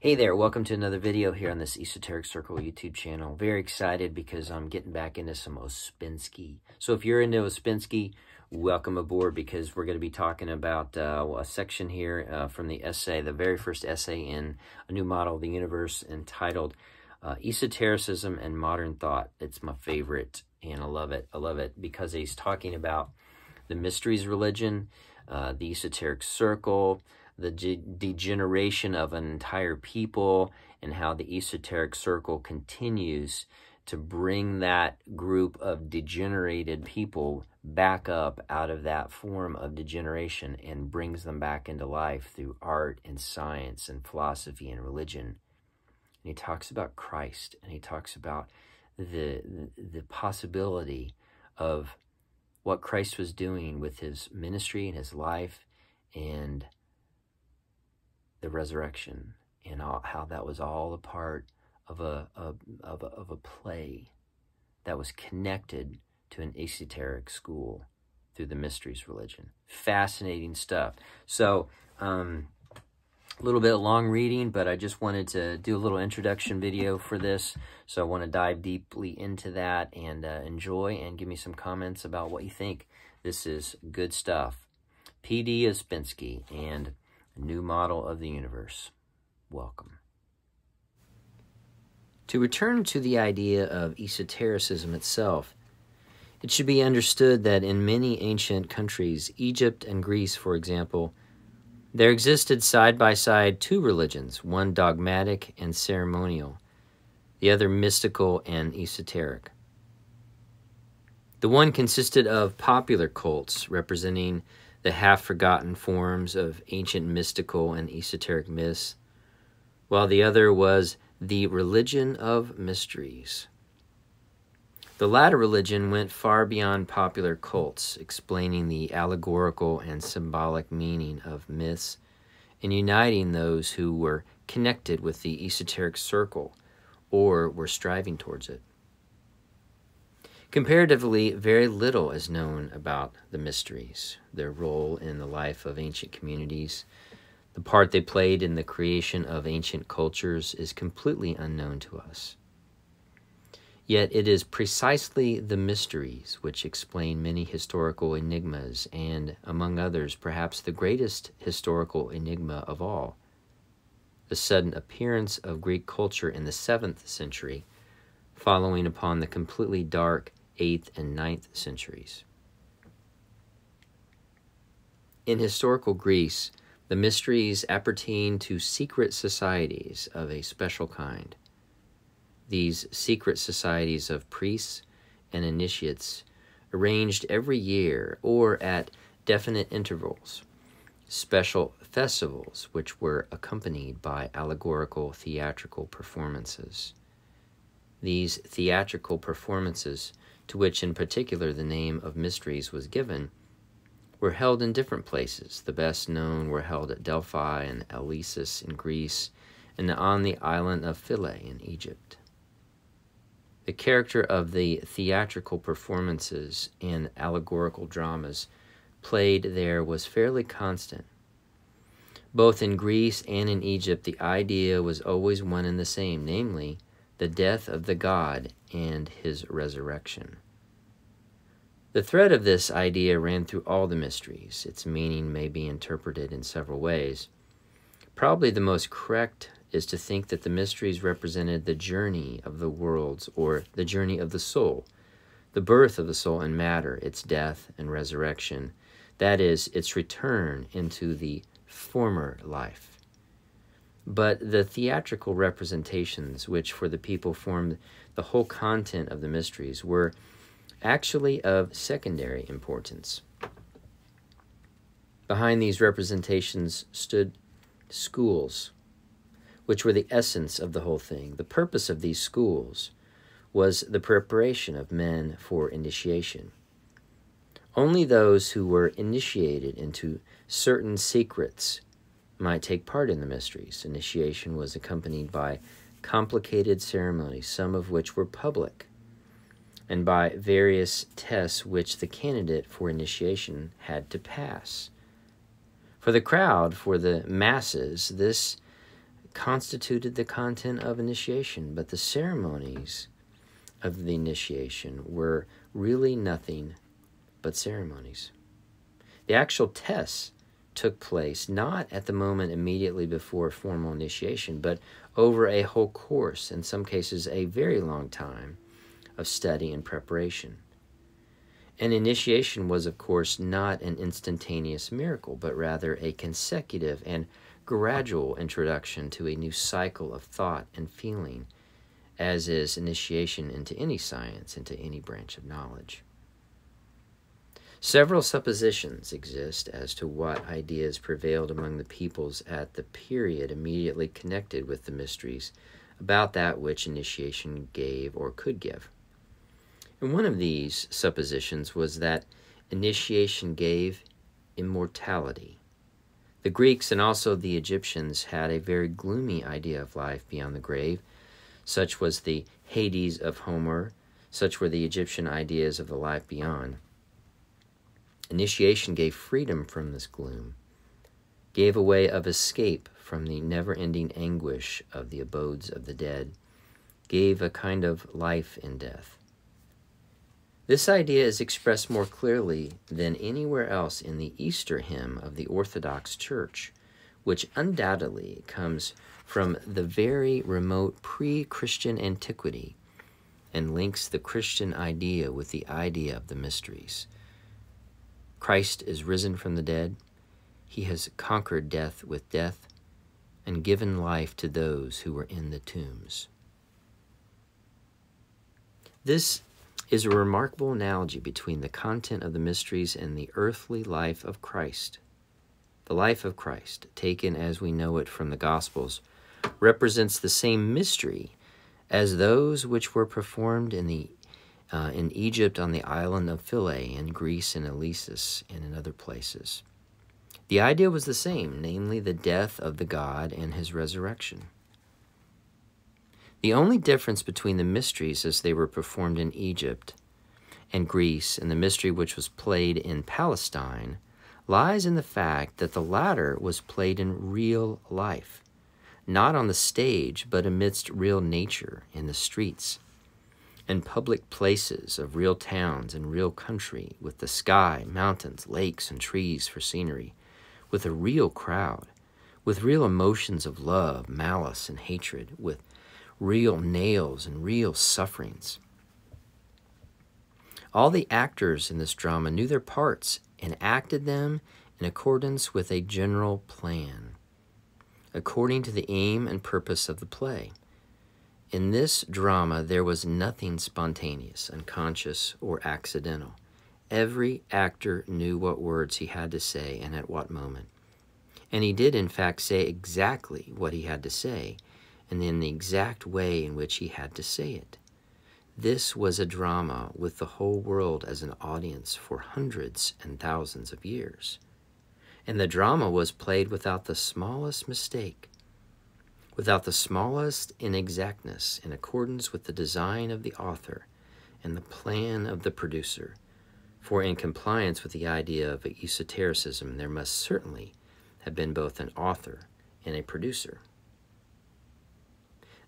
Hey there, welcome to another video here on this Esoteric Circle YouTube channel. Very excited because I'm getting back into some Ouspensky. So if you're into Ouspensky, welcome aboard, because we're going to be talking about a section here from the essay, the very first essay in A New Model of the Universe, entitled Esotericism and Modern Thought. It's my favorite, and I love it. I love it because he's talking about the mysteries religion, the esoteric circle, the degeneration of an entire people, and how the esoteric circle continues to bring that group of degenerated people back up out of that form of degeneration and brings them back into life through art and science and philosophy and religion. And he talks about Christ, and he talks about the possibility of what Christ was doing with his ministry and his life, and the resurrection, and how that was all a part of a play that was connected to an esoteric school through the mysteries religion. Fascinating stuff. So a little bit of long reading, but I just wanted to do a little introduction video for this. So I want to dive deeply into that and enjoy, and give me some comments about what you think. This is good stuff. P.D. Ouspensky and New Model of the Universe. Welcome. To return to the idea of esotericism itself, it should be understood that in many ancient countries, Egypt and Greece, for example, there existed side by side two religions, one dogmatic and ceremonial, the other mystical and esoteric. The one consisted of popular cults representing the half-forgotten forms of ancient mystical and esoteric myths, while the other was the religion of mysteries. The latter religion went far beyond popular cults, explaining the allegorical and symbolic meaning of myths, and uniting those who were connected with the esoteric circle or were striving towards it. Comparatively, very little is known about the mysteries, their role in the life of ancient communities. The part they played in the creation of ancient cultures is completely unknown to us. Yet it is precisely the mysteries which explain many historical enigmas, and, among others, perhaps the greatest historical enigma of all, the sudden appearance of Greek culture in the 7th century, following upon the completely dark 8th and 9th centuries. In historical Greece, the mysteries appertain to secret societies of a special kind. These secret societies of priests and initiates, arranged every year or at definite intervals, special festivals which were accompanied by allegorical theatrical performances. These theatrical performances, to which in particular the name of mysteries was given, were held in different places. The best known were held at Delphi and Eleusis in Greece, and on the island of Philae in Egypt. The character of the theatrical performances and allegorical dramas played there was fairly constant. Both in Greece and in Egypt, the idea was always one and the same, namely, the death of the god and his resurrection. The thread of this idea ran through all the mysteries. Its meaning may be interpreted in several ways. Probably the most correct is to think that the mysteries represented the journey of the worlds, or the journey of the soul, the birth of the soul in matter, its death and resurrection, that is, its return into the former life. But the theatrical representations, which for the people formed the whole content of the mysteries, were actually of secondary importance. Behind these representations stood schools, which were the essence of the whole thing. The purpose of these schools was the preparation of men for initiation. Only those who were initiated into certain secrets might take part in the mysteries. Initiation was accompanied by complicated ceremonies, some of which were public, and by various tests which the candidate for initiation had to pass. For the crowd, for the masses, this constituted the content of initiation, but the ceremonies of the initiation were really nothing but ceremonies. The actual tests took place not at the moment immediately before formal initiation, but over a whole course, in some cases a very long time, of study and preparation. An initiation was, of course, not an instantaneous miracle, but rather a consecutive and gradual introduction to a new cycle of thought and feeling, as is initiation into any science, into any branch of knowledge. Several suppositions exist as to what ideas prevailed among the peoples at the period immediately connected with the mysteries about that which initiation gave or could give. And one of these suppositions was that initiation gave immortality. The Greeks and also the Egyptians had a very gloomy idea of life beyond the grave. Such was the Hades of Homer. Such were the Egyptian ideas of the life beyond. Initiation gave freedom from this gloom, gave a way of escape from the never-ending anguish of the abodes of the dead, gave a kind of life in death. This idea is expressed more clearly than anywhere else in the Easter hymn of the Orthodox Church, which undoubtedly comes from the very remote pre-Christian antiquity and links the Christian idea with the idea of the mysteries. Christ is risen from the dead. He has conquered death with death and given life to those who were in the tombs. This is a remarkable analogy between the content of the mysteries and the earthly life of Christ. The life of Christ, taken as we know it from the Gospels, represents the same mystery as those which were performed in Egypt on the island of Philae, in Greece and Eleusis, and in other places. The idea was the same, namely the death of the God and his resurrection. The only difference between the mysteries as they were performed in Egypt and Greece and the mystery which was played in Palestine lies in the fact that the latter was played in real life, not on the stage, but amidst real nature in the streets and public places of real towns and real country, with the sky, mountains, lakes, and trees for scenery, with a real crowd, with real emotions of love, malice, and hatred, with real nails and real sufferings. All the actors in this drama knew their parts and acted them in accordance with a general plan, according to the aim and purpose of the play. In this drama, there was nothing spontaneous, unconscious, or accidental. Every actor knew what words he had to say and at what moment. And he did, in fact, say exactly what he had to say, and in the exact way in which he had to say it. This was a drama with the whole world as an audience for hundreds and thousands of years. And the drama was played without the smallest mistake, without the smallest inexactness, in accordance with the design of the author and the plan of the producer. For in compliance with the idea of esotericism, there must certainly have been both an author and a producer.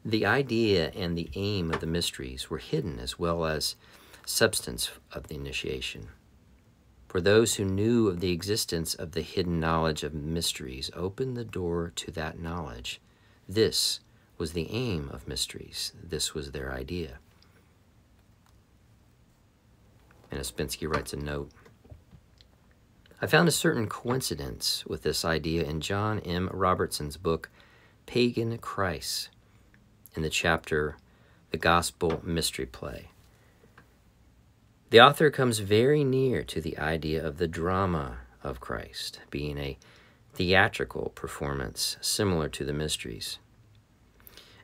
The idea and the aim of the mysteries were hidden as well as substance of the initiation. For those who knew of the existence of the hidden knowledge of mysteries opened the door to that knowledge. This was the aim of mysteries. This was their idea. And Ouspensky writes a note. I found a certain coincidence with this idea in John M. Robertson's book, Pagan Christ, in the chapter, The Gospel Mystery Play. The author comes very near to the idea of the drama of Christ, being a theatrical performance similar to the mysteries.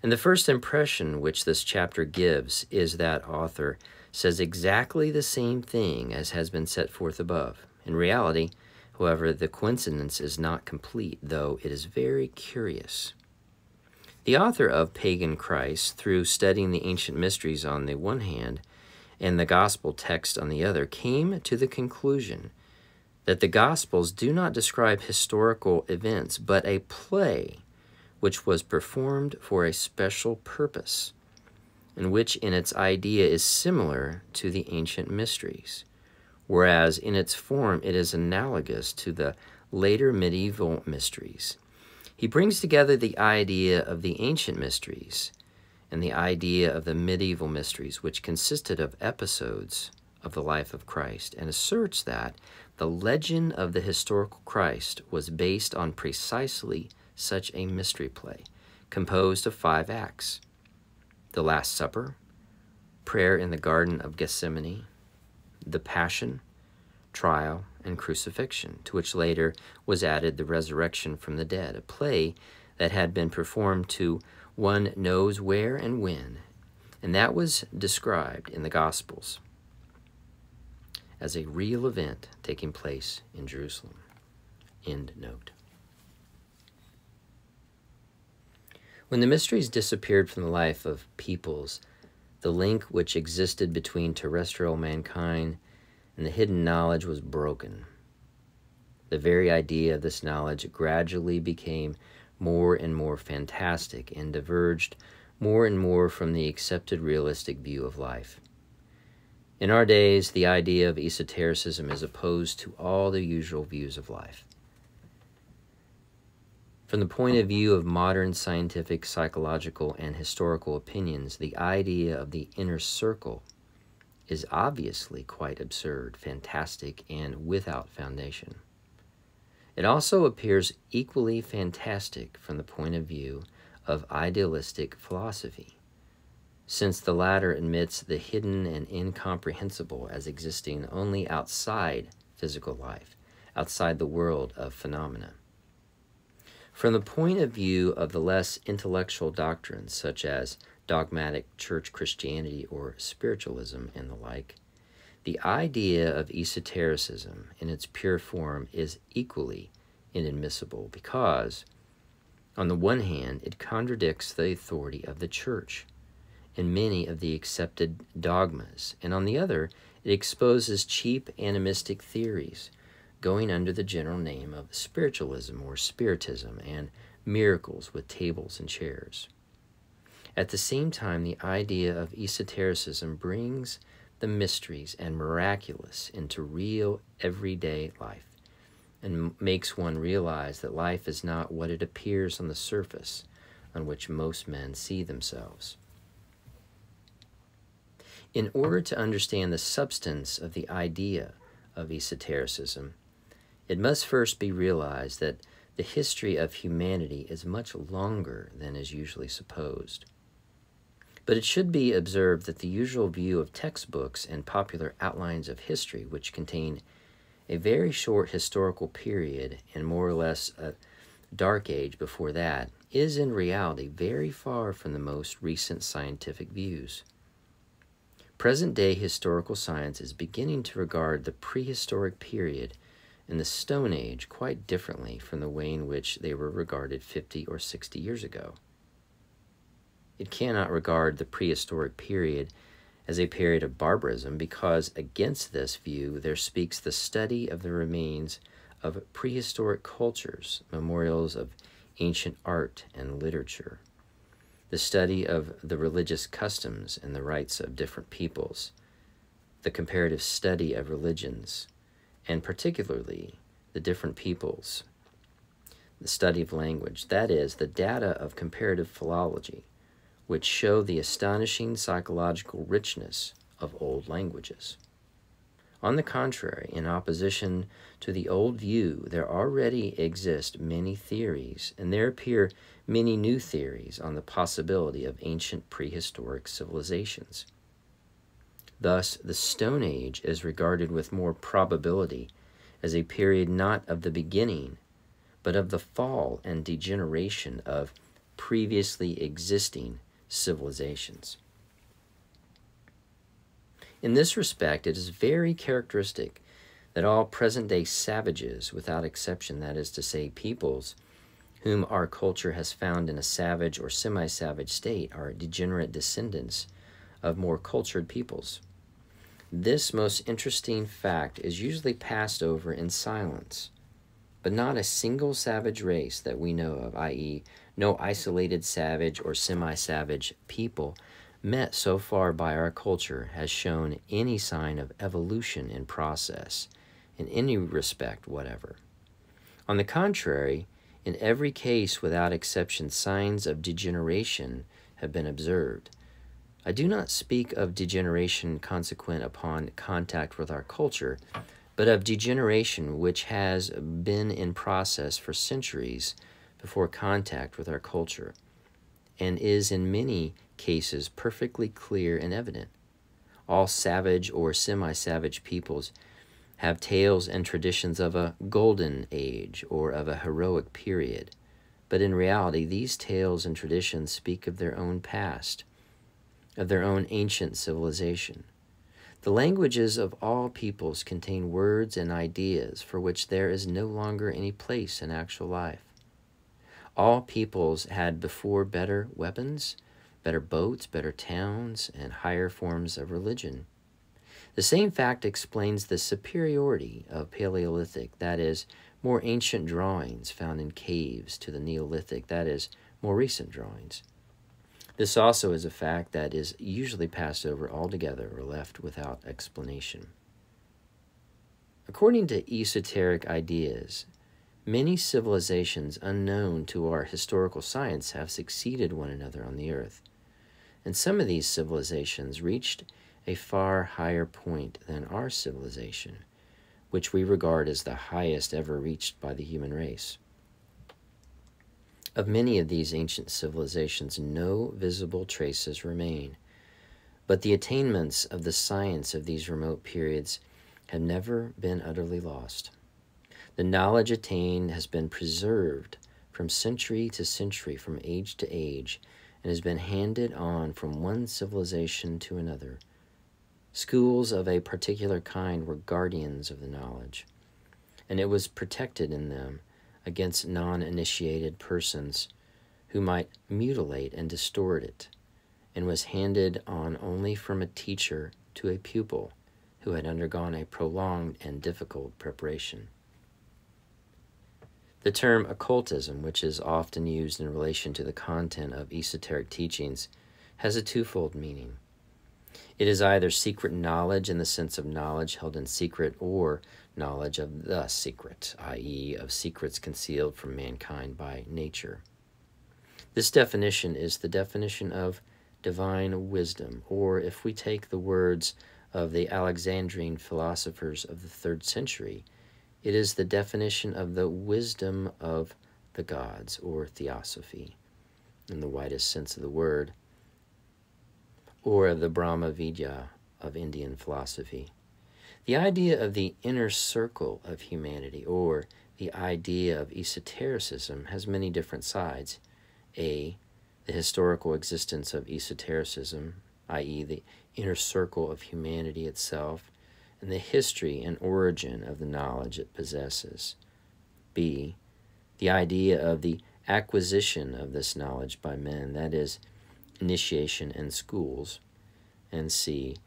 And the first impression which this chapter gives is that author says exactly the same thing as has been set forth above. In reality, however, the coincidence is not complete, though it is very curious. The author of Pagan Christ, through studying the ancient mysteries on the one hand and the gospel text on the other, came to the conclusion that the Gospels do not describe historical events, but a play which was performed for a special purpose, and which in its idea is similar to the ancient mysteries, whereas in its form it is analogous to the later medieval mysteries. He brings together the idea of the ancient mysteries and the idea of the medieval mysteries, which consisted of episodes of the life of Christ, and asserts that the legend of the historical Christ was based on precisely such a mystery play, composed of 5 acts: the Last Supper, prayer in the Garden of Gethsemane, the Passion, trial, and crucifixion, to which later was added the resurrection from the dead, a play that had been performed to one knows where and when, and that was described in the Gospels as a real event taking place in Jerusalem. End note. When the mysteries disappeared from the life of peoples, the link which existed between terrestrial mankind and the hidden knowledge was broken. The very idea of this knowledge gradually became more and more fantastic and diverged more and more from the accepted realistic view of life. In our days, the idea of esotericism is opposed to all the usual views of life. From the point of view of modern scientific, psychological, and historical opinions, the idea of the inner circle is obviously quite absurd, fantastic, and without foundation. It also appears equally fantastic from the point of view of idealistic philosophy, since the latter admits the hidden and incomprehensible as existing only outside physical life, outside the world of phenomena. From the point of view of the less intellectual doctrines, such as dogmatic church Christianity or spiritualism and the like, the idea of esotericism in its pure form is equally inadmissible because, on the one hand, it contradicts the authority of the church and many of the accepted dogmas, and on the other, it exposes cheap animistic theories going under the general name of spiritualism or spiritism and miracles with tables and chairs. At the same time, the idea of esotericism brings the mysteries and miraculous into real everyday life and makes one realize that life is not what it appears on the surface on which most men see themselves. In order to understand the substance of the idea of esotericism, it must first be realized that the history of humanity is much longer than is usually supposed. But it should be observed that the usual view of textbooks and popular outlines of history, which contain a very short historical period and more or less a dark age before that, is in reality very far from the most recent scientific views. Present-day historical science is beginning to regard the prehistoric period and the Stone Age quite differently from the way in which they were regarded 50 or 60 years ago. It cannot regard the prehistoric period as a period of barbarism because against this view there speaks the study of the remains of prehistoric cultures, memorials of ancient art and literature, the study of the religious customs and the rites of different peoples, the comparative study of religions, and particularly the different peoples, the study of language, that is, the data of comparative philology, which show the astonishing psychological richness of old languages. On the contrary, in opposition to the old view, there already exist many theories, and there appear many new theories on the possibility of ancient prehistoric civilizations. Thus, the Stone Age is regarded with more probability as a period not of the beginning, but of the fall and degeneration of previously existing civilizations. In this respect, it is very characteristic that all present-day savages, without exception, that is to say, peoples whom our culture has found in a savage or semi-savage state, are degenerate descendants of more cultured peoples. This most interesting fact is usually passed over in silence, but not a single savage race that we know of, i.e., No isolated savage or semi-savage people met so far by our culture has shown any sign of evolution in process, in any respect whatever. On the contrary, in every case without exception, signs of degeneration have been observed. I do not speak of degeneration consequent upon contact with our culture, but of degeneration which has been in process for centuries before contact with our culture, and is in many cases perfectly clear and evident. All savage or semi-savage peoples have tales and traditions of a golden age or of a heroic period, but in reality these tales and traditions speak of their own past, of their own ancient civilization. The languages of all peoples contain words and ideas for which there is no longer any place in actual life. All peoples had before better weapons, better boats, better towns, and higher forms of religion. The same fact explains the superiority of Paleolithic, that is, more ancient drawings found in caves, to the Neolithic, that is, more recent drawings. This also is a fact that is usually passed over altogether or left without explanation. According to esoteric ideas, many civilizations unknown to our historical science have succeeded one another on the earth, and some of these civilizations reached a far higher point than our civilization, which we regard as the highest ever reached by the human race. Of many of these ancient civilizations, no visible traces remain, but the attainments of the science of these remote periods have never been utterly lost. The knowledge attained has been preserved from century to century, from age to age, and has been handed on from one civilization to another. Schools of a particular kind were guardians of the knowledge, and it was protected in them against non-initiated persons who might mutilate and distort it, and was handed on only from a teacher to a pupil who had undergone a prolonged and difficult preparation. The term occultism, which is often used in relation to the content of esoteric teachings, has a twofold meaning. It is either secret knowledge in the sense of knowledge held in secret, or knowledge of the secret, i.e., of secrets concealed from mankind by nature. This definition is the definition of divine wisdom, or if we take the words of the Alexandrine philosophers of the 3rd century, it is the definition of the wisdom of the gods, or theosophy, in the widest sense of the word, or of the Brahma Vidya of Indian philosophy. The idea of the inner circle of humanity, or the idea of esotericism, has many different sides. The historical existence of esotericism, i.e., the inner circle of humanity itself, and the history and origin of the knowledge it possesses. B, the idea of the acquisition of this knowledge by men, that is, initiation and schools. And C,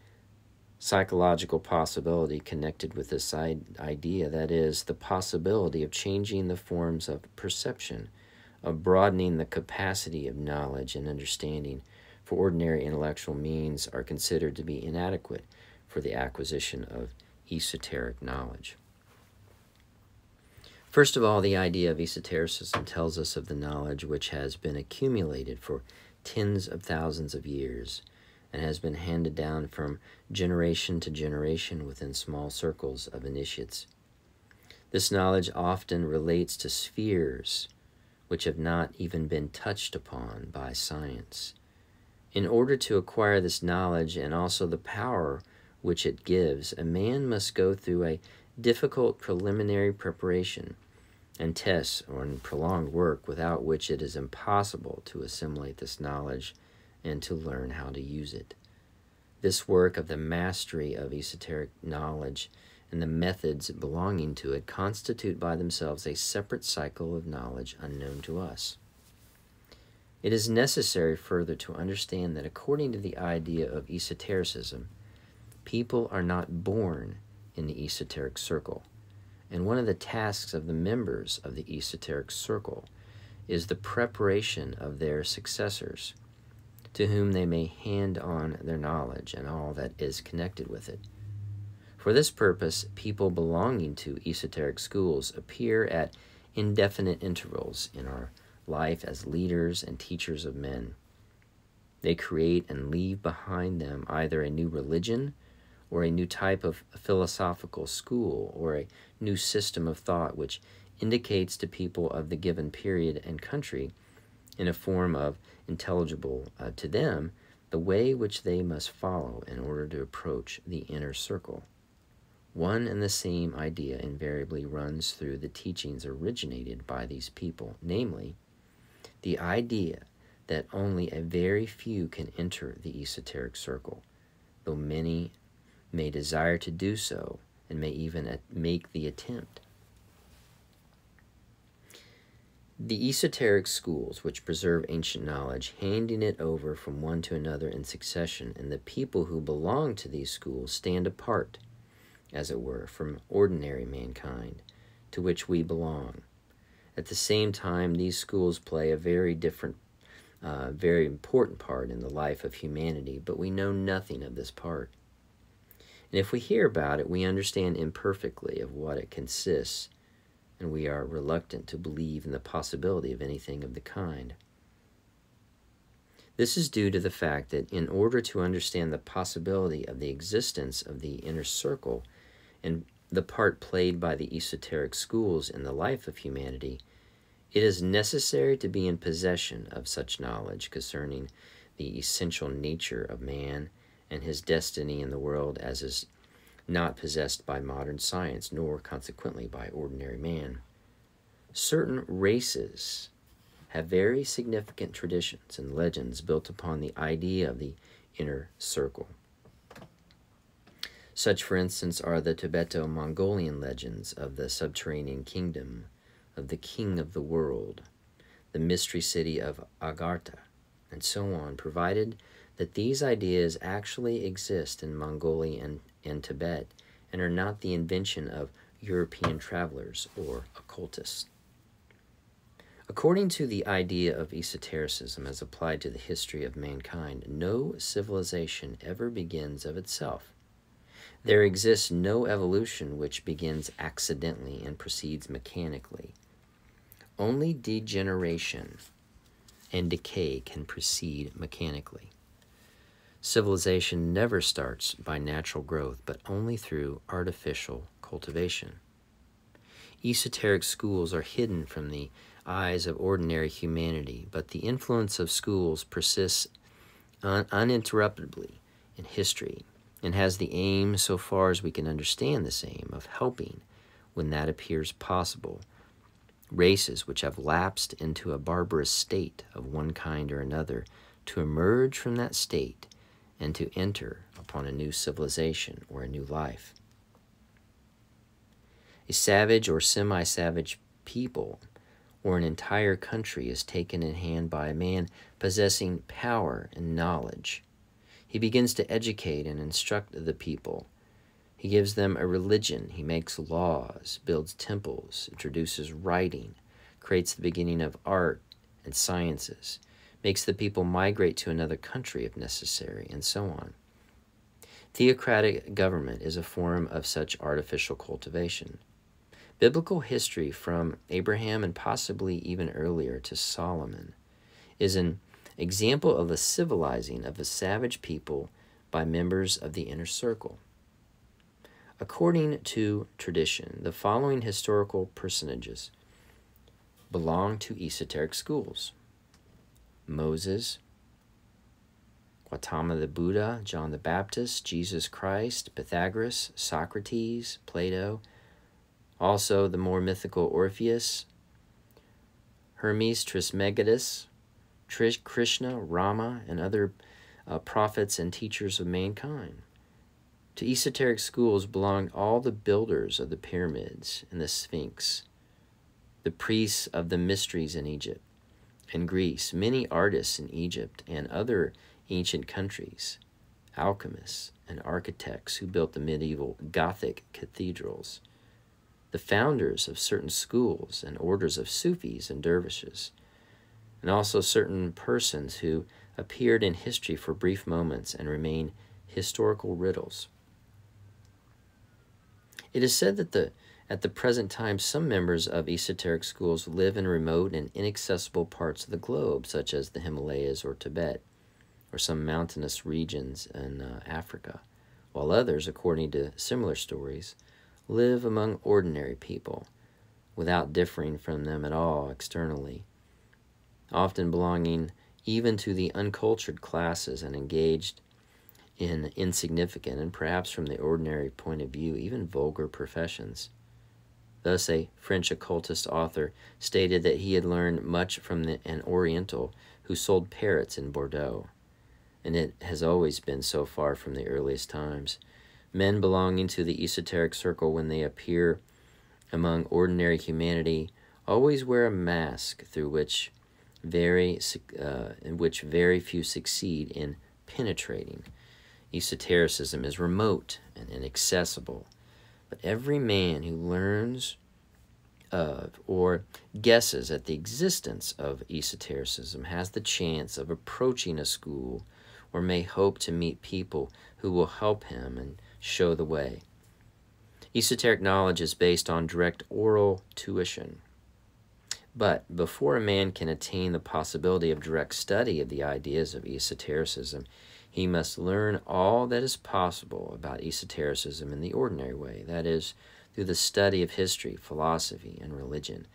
psychological possibility connected with this idea, that is, the possibility of changing the forms of perception, of broadening the capacity of knowledge and understanding, for ordinary intellectual means are considered to be inadequate for the acquisition of esoteric knowledge. First of all, the idea of esotericism tells us of the knowledge which has been accumulated for tens of thousands of years and has been handed down from generation to generation within small circles of initiates. This knowledge often relates to spheres which have not even been touched upon by science. In order to acquire this knowledge and also the power which it gives, a man must go through a difficult preliminary preparation and tests or prolonged work, without which it is impossible to assimilate this knowledge and to learn how to use it. This work of the mastery of esoteric knowledge and the methods belonging to it constitute by themselves a separate cycle of knowledge unknown to us. It is necessary further to understand that according to the idea of esotericism, people are not born in the esoteric circle, and one of the tasks of the members of the esoteric circle is the preparation of their successors, to whom they may hand on their knowledge and all that is connected with it. For this purpose, people belonging to esoteric schools appear at indefinite intervals in our life as leaders and teachers of men. They create and leave behind them either a new religion or a new type of philosophical school or a new system of thought which indicates to people of the given period and country, in a form of intelligible to them, the way which they must follow in order to approach the inner circle. One and the same idea invariably runs through the teachings originated by these people, namely, the idea that only a very few can enter the esoteric circle, though many may desire to do so and may even make the attempt. The esoteric schools, which preserve ancient knowledge, handing it over from one to another in succession, and the people who belong to these schools stand apart, as it were, from ordinary mankind, to which we belong. At the same time, these schools play a very important part in the life of humanity, but we know nothing of this part. And if we hear about it, we understand imperfectly of what it consists, and we are reluctant to believe in the possibility of anything of the kind. This is due to the fact that in order to understand the possibility of the existence of the inner circle and the part played by the esoteric schools in the life of humanity, it is necessary to be in possession of such knowledge concerning the essential nature of man and his destiny in the world as is not possessed by modern science, nor consequently by ordinary man. Certain races have very significant traditions and legends built upon the idea of the inner circle. Such, for instance, are the Tibeto-Mongolian legends of the subterranean kingdom, of the king of the world, the mystery city of Agartha, and so on, provided that these ideas actually exist in Mongolia and Tibet and are not the invention of European travelers or occultists. According to the idea of esotericism as applied to the history of mankind, no civilization ever begins of itself. There exists no evolution which begins accidentally and proceeds mechanically. Only degeneration and decay can proceed mechanically. Civilization never starts by natural growth, but only through artificial cultivation. Esoteric schools are hidden from the eyes of ordinary humanity, but the influence of schools persists uninterruptedly in history and has the aim, so far as we can understand this aim, of helping, when that appears possible, races which have lapsed into a barbarous state of one kind or another to emerge from that state and to enter upon a new civilization or a new life. A savage or semi-savage people or an entire country is taken in hand by a man possessing power and knowledge. He begins to educate and instruct the people. He gives them a religion. He makes laws, builds temples, introduces writing, creates the beginning of art and sciences, makes the people migrate to another country if necessary, and so on. Theocratic government is a form of such artificial cultivation. Biblical history from Abraham and possibly even earlier to Solomon is an example of the civilizing of a savage people by members of the inner circle. According to tradition, the following historical personages belong to esoteric schools: Moses, Gautama the Buddha, John the Baptist, Jesus Christ, Pythagoras, Socrates, Plato, also the more mythical Orpheus, Hermes Trismegistus, Krishna, Rama, and other prophets and teachers of mankind. To esoteric schools belonged all the builders of the pyramids and the Sphinx, the priests of the mysteries in Egypt and Greece, many artists in Egypt and other ancient countries, alchemists and architects who built the medieval Gothic cathedrals, the founders of certain schools and orders of Sufis and dervishes, and also certain persons who appeared in history for brief moments and remain historical riddles. It is said that at the present time, some members of esoteric schools live in remote and inaccessible parts of the globe, such as the Himalayas or Tibet, or some mountainous regions in Africa, while others, according to similar stories, live among ordinary people, without differing from them at all externally, often belonging even to the uncultured classes and engaged in insignificant and perhaps from the ordinary point of view, even vulgar professions. Thus, a French occultist author stated that he had learned much from an Oriental who sold parrots in Bordeaux, and it has always been so far from the earliest times. Men belonging to the esoteric circle, when they appear among ordinary humanity, always wear a mask through which very few succeed in penetrating. Esotericism is remote and inaccessible, but every man who learns of or guesses at the existence of esotericism has the chance of approaching a school or may hope to meet people who will help him and show the way. Esoteric knowledge is based on direct oral tuition. But before a man can attain the possibility of direct study of the ideas of esotericism, he must learn all that is possible about esotericism in the ordinary way, that is, through the study of history, philosophy, and religion,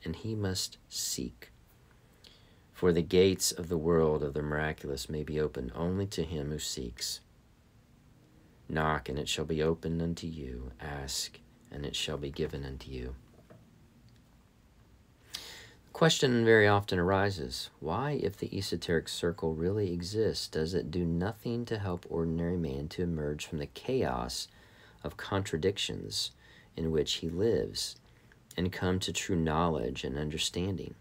and he must seek. For the gates of the world of the miraculous may be opened only to him who seeks. Knock, and it shall be opened unto you. Ask, and it shall be given unto you. The question very often arises, why, if the esoteric circle really exists, does it do nothing to help ordinary man to emerge from the chaos of contradictions in which he lives and come to true knowledge and understanding?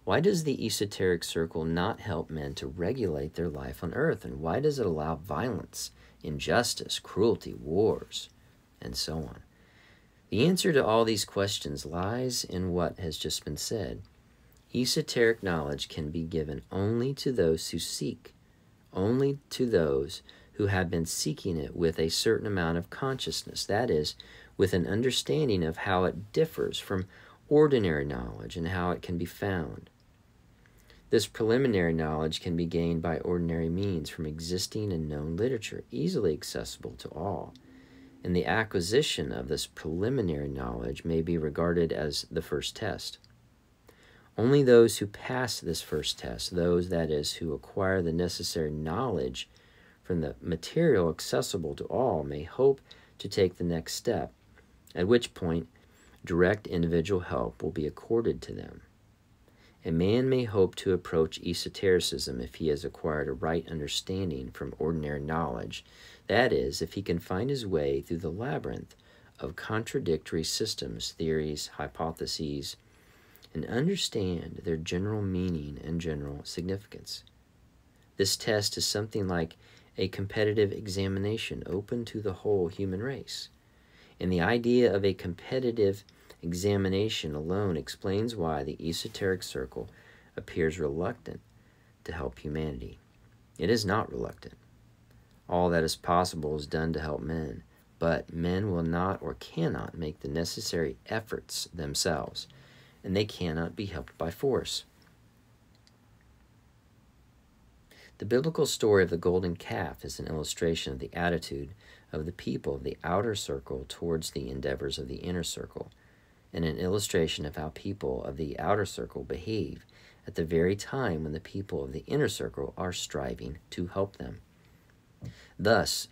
Why does the esoteric circle not help men to regulate their life on earth? And why does it allow violence, injustice, cruelty, wars, and so on? The answer to all these questions lies in what has just been said. Esoteric knowledge can be given only to those who seek, only to those who have been seeking it with a certain amount of consciousness, that is, with an understanding of how it differs from ordinary knowledge and how it can be found. This preliminary knowledge can be gained by ordinary means from existing and known literature, easily accessible to all, and the acquisition of this preliminary knowledge may be regarded as the first test. Only those who pass this first test, those, that is, who acquire the necessary knowledge from the material accessible to all, may hope to take the next step, at which point direct individual help will be accorded to them. A man may hope to approach esotericism if he has acquired a right understanding from ordinary knowledge, that is, if he can find his way through the labyrinth of contradictory systems, theories, hypotheses, and understand their general meaning and general significance. This test is something like a competitive examination open to the whole human race. And the idea of a competitive examination alone explains why the esoteric circle appears reluctant to help humanity. It is not reluctant. All that is possible is done to help men, but men will not or cannot make the necessary efforts themselves, and they cannot be helped by force. The biblical story of the golden calf is an illustration of the attitude of the people of the outer circle towards the endeavors of the inner circle, and an illustration of how people of the outer circle behave at the very time when the people of the inner circle are striving to help them. Thus,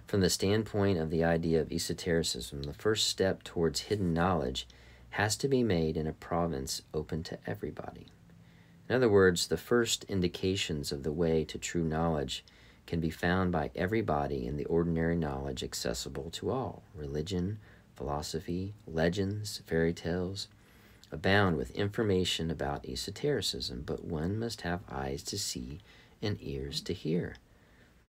from the standpoint of the idea of esotericism, the first step towards hidden knowledge has to be made in a province open to everybody. In other words, the first indications of the way to true knowledge can be found by everybody in the ordinary knowledge accessible to all. Religion, philosophy, legends, fairy tales abound with information about esotericism, but one must have eyes to see and ears to hear.